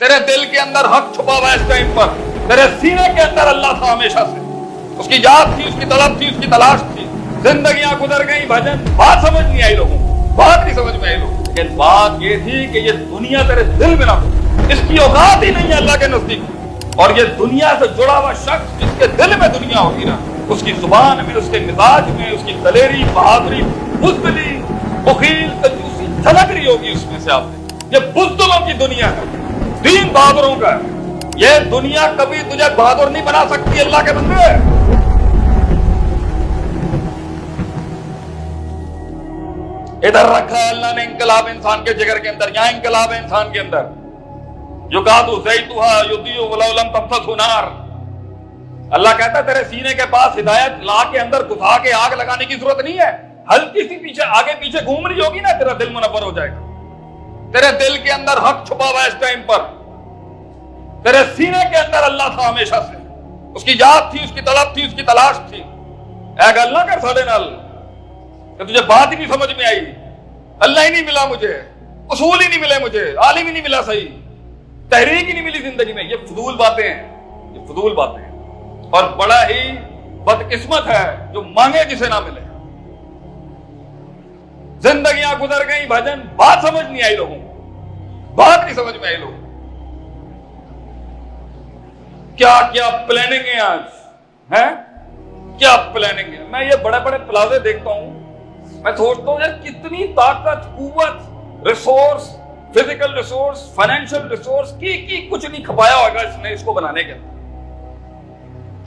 تیرے دل کے اندر حق چھپا ہوا ہے اس ٹائم پر. تیرے سینے کے اندر اللہ تھا ہمیشہ سے. اس کی یاد تھی, اس کی طلب تھی, اس کی تلاش تھی. زندگیاں گزر گئی بھجن, بات سمجھ نہیں آئی لوگوں کو, بات نہیں سمجھ میں آئی لوگوں کو. لیکن بات یہ تھی کہ یہ دنیا تیرے دل میں نہ ہو, اس کی اوقات ہی نہیں ہے اللہ کے نزدیک. اور یہ دنیا سے جڑا ہوا شخص جس کے دل میں دنیا ہوگی نا, اس کی زبان میں, اس کے مزاج میں, اس کی دلیری, بہادری, بزدلی, بخیل, کنجوسی جھلک رہی ہوگی اس میں سے. آپ نے یہ بزدلوں کی دنیا ہے, دین بہادروں کا ہے. یہ دنیا کبھی تجھے بہادر نہیں بنا سکتی اللہ کے بندے. ادھر رکھا ہے اللہ نے انقلاب انسان کے جگر کے اندر, یہاں انقلاب ہے انسان کے اندر. یقاد زیتها یضیء ولو لم تمسسه نار. اللہ کہتا ہے تیرے سینے کے پاس ہدایت لا کے اندر گھسا کے آگ لگانے کی ضرورت نہیں ہے. ہلکی سی پیچھے آگے پیچھے گھوم رہی ہوگی نا, تیرا دل منور ہو جائے گا. تیرے دل کے اندر حق چھپا ہوا ہے اس ٹائم پر. تیرے سینے کے اندر اللہ تھا ہمیشہ سے. اس کی یاد تھی, اس کی طلب تھی, اس کی تلاش تھی. اے گل نہ کر ساڈے نال کہ تجھے بات ہی نہیں سمجھ میں آئی, اللہ ہی نہیں ملا مجھے, اصول ہی نہیں ملے مجھے, عالم ہی نہیں ملا صحیح, تحریک ہی نہیں ملی زندگی میں. یہ فضول باتیں ہیں, یہ فضول باتیں ہیں. اور بڑا ہی بدقسمت ہے جو مانگے جسے نہ ملے. زندگیاں گزر گئی بھجن, بات سمجھ نہیں آئی لوگوں کو, بات نہیں سمجھ میں آئی لوگوں کو. کیا کیا پلاننگ ہے آج ہے, کیا پلاننگ ہے. میں یہ بڑے بڑے پلازے دیکھتا ہوں, میں سوچتا ہوں یار کتنی طاقت, قوت, resource, physical resource, financial resource کی کچھ نہیں کھپایا ہوگا اس نے اس کو بنانے کے.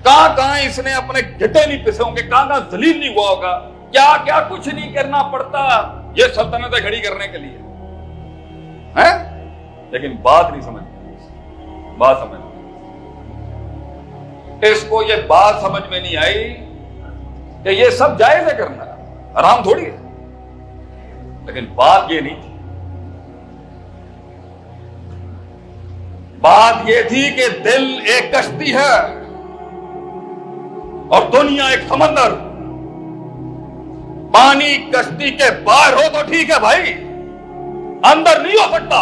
کہاں اس نے اپنے گھٹے نہیں پسے ہوں گے, کہاں ذلیل نہیں ہوا ہوگا, کیا کچھ نہیں کرنا پڑتا یہ سلطنتیں کھڑی کرنے کے لیے ہے. لیکن بات نہیں سمجھ, بات سمجھ اس کو یہ بات سمجھ میں نہیں آئی کہ یہ سب جائز ہے کرنا, حرام تھوڑی ہے. لیکن بات یہ نہیں تھی, بات یہ تھی کہ دل ایک کشتی ہے اور دنیا ایک سمندر. پانی کشتی کے باہر ہو تو ٹھیک ہے بھائی, اندر نہیں ہو سکتا.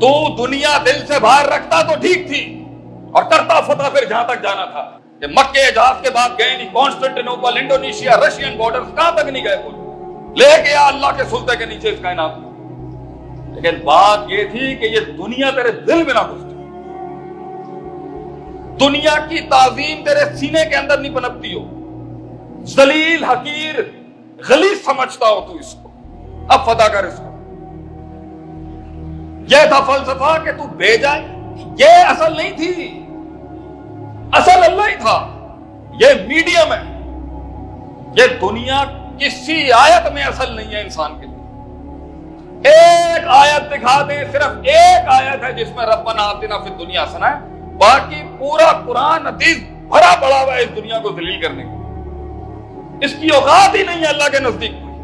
تو دنیا دل سے باہر رکھتا تو ٹھیک تھی, اور کرتا فتح پھر جہاں تک جانا تھا. کہ مکے جہاز کے بعد گئے نہیں, کانسٹنٹینوپل, انڈونیشیا, رشین بارڈرز, کہاں تک نہیں گئے, لے گیا اللہ کے سلطے کے نیچے اس کائنات کو. لیکن بات یہ تھی کہ یہ دنیا تیرے دل میں نہ گھستی, دنیا کی تعظیم تیرے سینے کے اندر نہیں پنپتی ہو, ذلیل, حقیر, غلیظ سمجھتا ہو تو اس کو. اب فتح کر اس کو. یہ تھا فلسفہ کہ تو بے جائے, یہ اصل نہیں تھی, اصل اللہ ہی تھا. یہ میڈیم ہے. یہ دنیا کسی آیت میں اصل نہیں ہے انسان کے لیے. ایک آیت دکھا دیں, صرف ایک آیت ہے جس میں ربنا آتنا فی الدنیا حسنہ ہے, باقی پورا قرآن حدیث بھرا پڑا ہوا ہے اس دنیا کو ذلیل کرنے کی. اس کی اوقات ہی نہیں ہے اللہ کے نزدیک کوئی.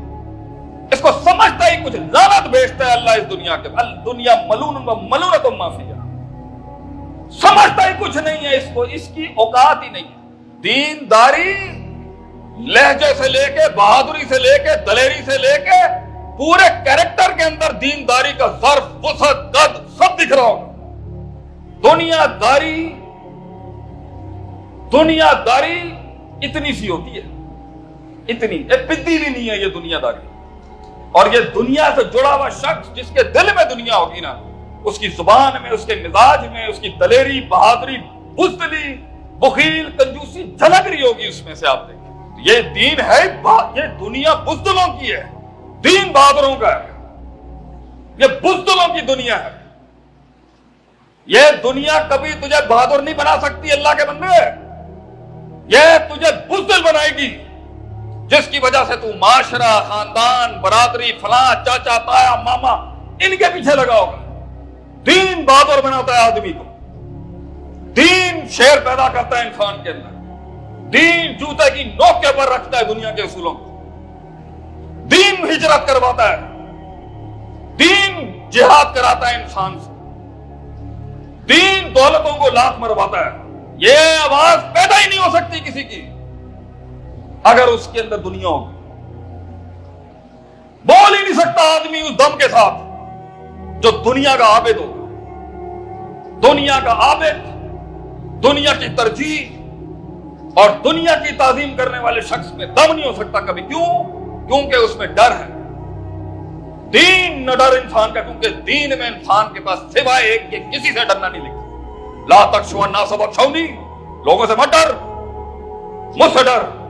اس کو سمجھتا ہی کچھ, لعنت بھیجتا ہے اللہ اس دنیا کے. الدنیا ملعون و ملعونۃ ما فیہا. سمجھتا ہی کچھ نہیں ہے اس کو, اس کی اوقات ہی نہیں ہے. دینداری لہجے سے لے کے, بہادری سے لے کے, دلیری سے لے کے, پورے کیریکٹر کے اندر دینداری کا ظرف, وسعت, قد سب دکھ رہا ہوگا. دنیا داری اتنی سی ہوتی ہے, اتنی پدی بھی نہیں ہے یہ دنیا داری. اور یہ دنیا سے جڑا ہوا شخص جس کے دل میں دنیا ہوگی نا, اس کی زبان میں, اس کے مزاج میں, اس کی دلیری, بہادری, بزدلی, بخیل, کنجوسی جھلک رہی ہوگی اس میں سے. آپ دیکھیں یہ دین ہے, یہ دنیا بزدلوں کی ہے, دین بہادروں کا ہے. یہ بزدلوں کی دنیا ہے. یہ دنیا کبھی تجھے بہادر نہیں بنا سکتی اللہ کے بندے. یہ تجھے بزدل بنائے گی, جس کی وجہ سے تو معاشرہ, خاندان, برادری, فلاں, چاچا, تایا, ماما, ان کے پیچھے لگا ہوگا. دین بہادر بناتا ہے آدمی کو. دین شیر پیدا کرتا ہے انسان کے اندر. دین جوتے کی نوک کے پر رکھتا ہے دنیا کے اصولوں کو. دین ہجرت کرواتا ہے, دین جہاد کراتا ہے انسان سے, دین دولتوں کو لاکھ مرواتا ہے. یہ آواز پیدا ہی نہیں ہو سکتی کسی کی اگر اس کے اندر دنیا ہوگی. بول ہی نہیں سکتا آدمی اس دم کے ساتھ جو دنیا کا عابد ہوگا. دنیا کا عابد، دنیا کی ترجیح اور دنیا کی تعظیم کرنے والے شخص میں دم نہیں ہو سکتا کبھی. کیوں؟ کیونکہ اس میں ڈر ہے. دین نہ ڈر انسان کا، کیونکہ دین میں انسان کے پاس سوائے ایک کے کسی سے ڈرنا نہیں لکھا. لا تخشوا الناس واخشونی، لوگوں سے مت ڈر، مجھ سے ڈر.